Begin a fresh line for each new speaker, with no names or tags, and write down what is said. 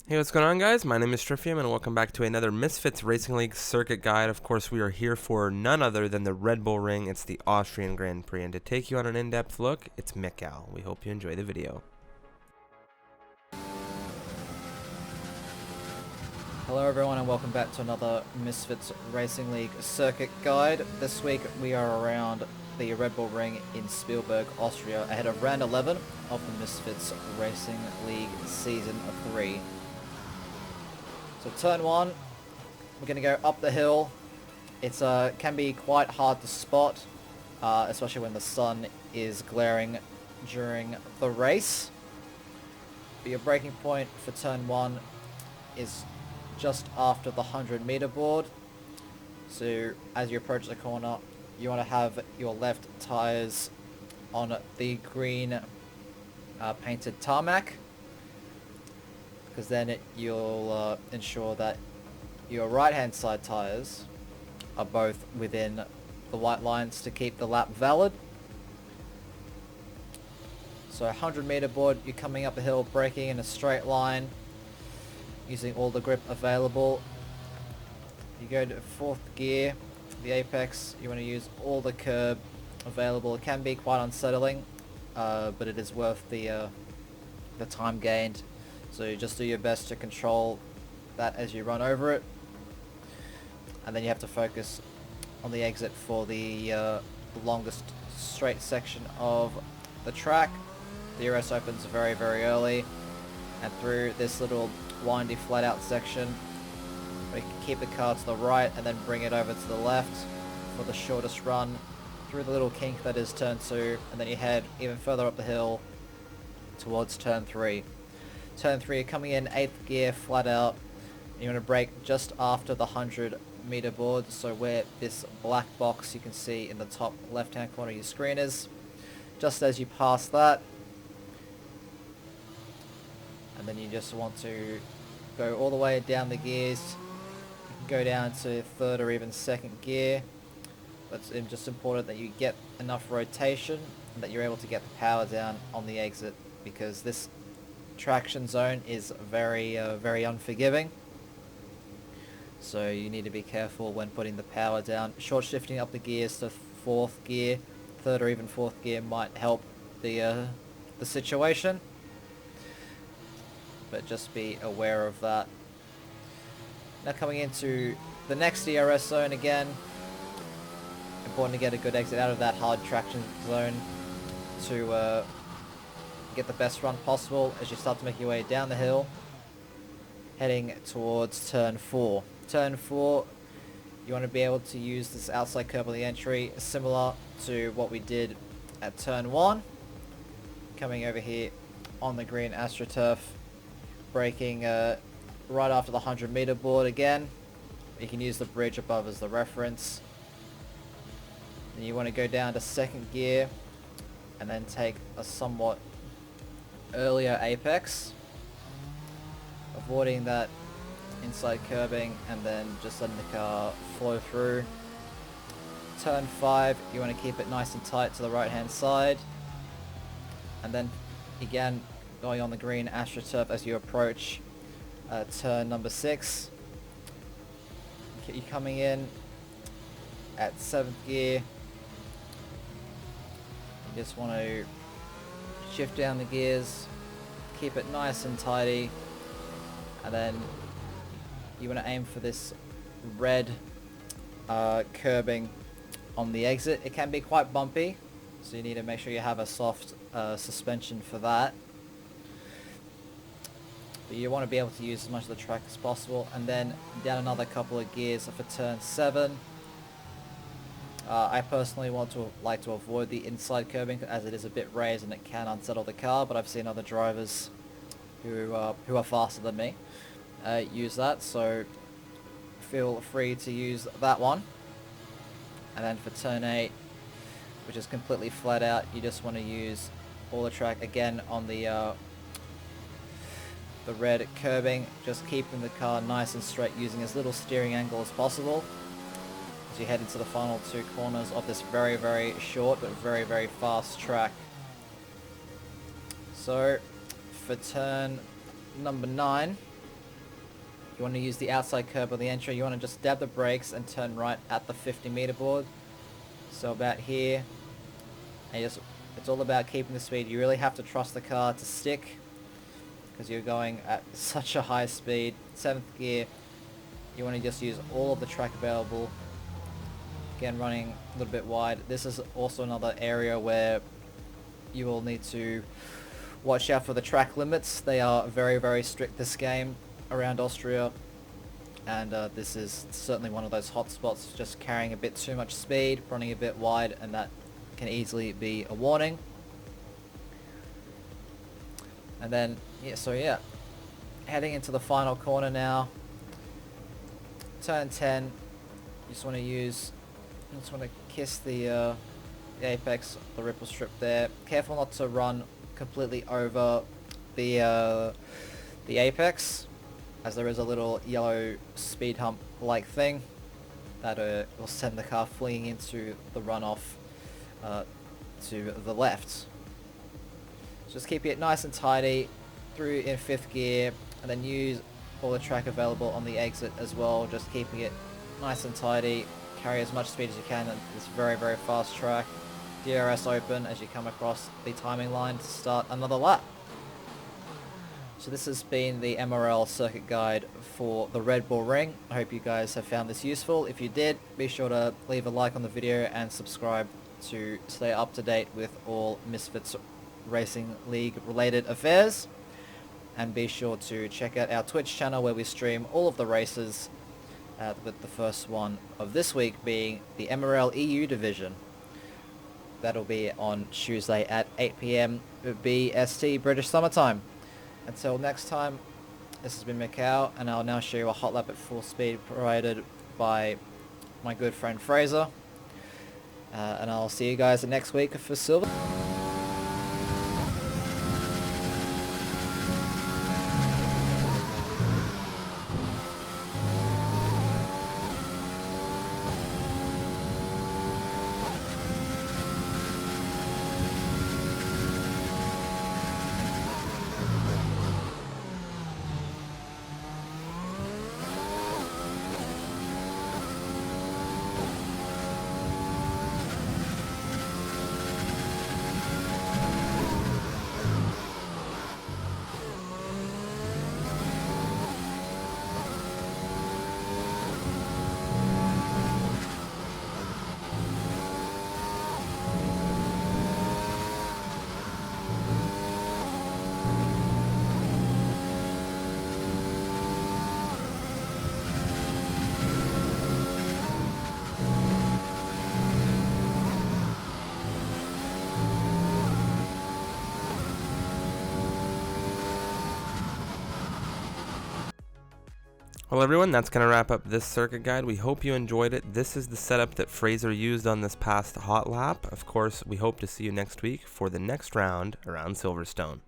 Hey, what's going on, guys? My name is Strifium, and welcome back to another Misfits Racing League circuit guide. Of course, we are here for none other than the Red Bull Ring. It's the Austrian Grand Prix, and to take you on an in-depth look, it's Mikcow. We hope you enjoy the video.
Hello everyone and welcome back to another Misfits Racing League circuit guide. This week we are around the Red Bull Ring in Spielberg, Austria, ahead of round 11 of the Misfits Racing League Season 3. So turn 1, we're going to go up the hill. It can be quite hard to spot, especially when the sun is glaring during the race. But your braking point for turn 1 is just after the 100-meter board. So as you approach the corner, you want to have your left tires on the green painted tarmac, because then you'll ensure that your right hand side tires are both within the white lines to keep the lap valid. So 100-meter board, you're coming up a hill, braking in a straight line, using all the grip available. You go to 4th gear, the apex, you want to use all the curb available. It can be quite unsettling, but it is worth the time gained. So just do your best to control that as you run over it. And then you have to focus on the exit for the longest straight section of the track. The DRS opens very, very early, and through this little windy flat out section we can keep the car to the right and then bring it over to the left for the shortest run through the little kink that is turn 2, and then you head even further up the hill towards turn 3. Turn 3, you're coming in 8th gear flat out, and you want to brake just after the 100-meter board, so where this black box you can see in the top left hand corner of your screen is. Just as you pass that, and then you just want to go all the way down the gears. You can go down to 3rd or even 2nd gear, but it's just important that you get enough rotation and that you're able to get the power down on the exit, because this traction zone is very unforgiving. So you need to be careful when putting the power down. Short shifting up the gears to 4th gear, 3rd or even 4th gear might help the situation. But just be aware of that. Now coming into the next DRS zone again, important to get a good exit out of that hard traction zone to get the best run possible as you start to make your way down the hill, heading towards turn 4. Turn 4, you want to be able to use this outside curb on the entry, similar to what we did at turn 1. Coming over here on the green AstroTurf, braking right after the 100-meter board again. You can use the bridge above as the reference. Then you want to go down to 2nd gear and then take a somewhat earlier apex, avoiding that inside curbing and then just letting the car flow through. Turn 5, you want to keep it nice and tight to the right hand side, and then again going on the green AstroTurf as you approach turn number 6. You're coming in at 7th gear. You just want to shift down the gears, keep it nice and tidy, and then you want to aim for this red curbing on the exit. It can be quite bumpy, so you need to make sure you have a soft suspension for that. But you want to be able to use as much of the track as possible, and then down another couple of gears for turn 7. I personally like to avoid the inside curbing as it is a bit raised and it can unsettle the car, but I've seen other drivers who are faster than me use that, so feel free to use that one. And then for turn 8, which is completely flat out, you just want to use all the track again on the red curbing, just keeping the car nice and straight, using as little steering angle as possible as you head into the final 2 corners of this very short but very fast track. So for turn number 9, You want to use the outside curb of the entry. You want to just dab the brakes and turn right at the 50-meter board. So about here, and it's all about keeping the speed. You really have to trust the car to stick because you're going at such a high speed. 7th gear, you want to just use all of the track available. Again, running a little bit wide. This is also another area where you will need to watch out for the track limits. They are very, very strict this game around Austria, and this is certainly one of those hot spots, just carrying a bit too much speed, running a bit wide, and that can easily be a warning. And then, yeah, heading into the final corner now. Turn 10, you just want to kiss the apex, the ripple strip there. Careful not to run completely over the apex, as there is a little yellow speed hump like thing that will send the car fleeing into the runoff to the left. Just keep it nice and tidy through in 5th gear, and then use all the track available on the exit as well, just keeping it nice and tidy. Carry as much speed as you can on this very, very fast track. DRS open as you come across the timing line to start another lap. So this has been the MRL circuit guide for the Red Bull Ring. I hope you guys have found this useful. If you did, be sure to leave a like on the video and subscribe to stay up to date with all Misfits Racing League related affairs. And be sure to check out our Twitch channel where we stream all of the races, with the first one of this week being the MRL EU division. That'll be on Tuesday at 8 PM BST, British Summertime. Until next time, this has been Mikcow, and I'll now show you a hot lap at full speed provided by my good friend Fraser. And I'll see you guys next week for Silver.
Well, everyone, that's going to wrap up this circuit guide. We hope you enjoyed it. This is the setup that Fraser used on this past hot lap. Of course, we hope to see you next week for the next round around Silverstone.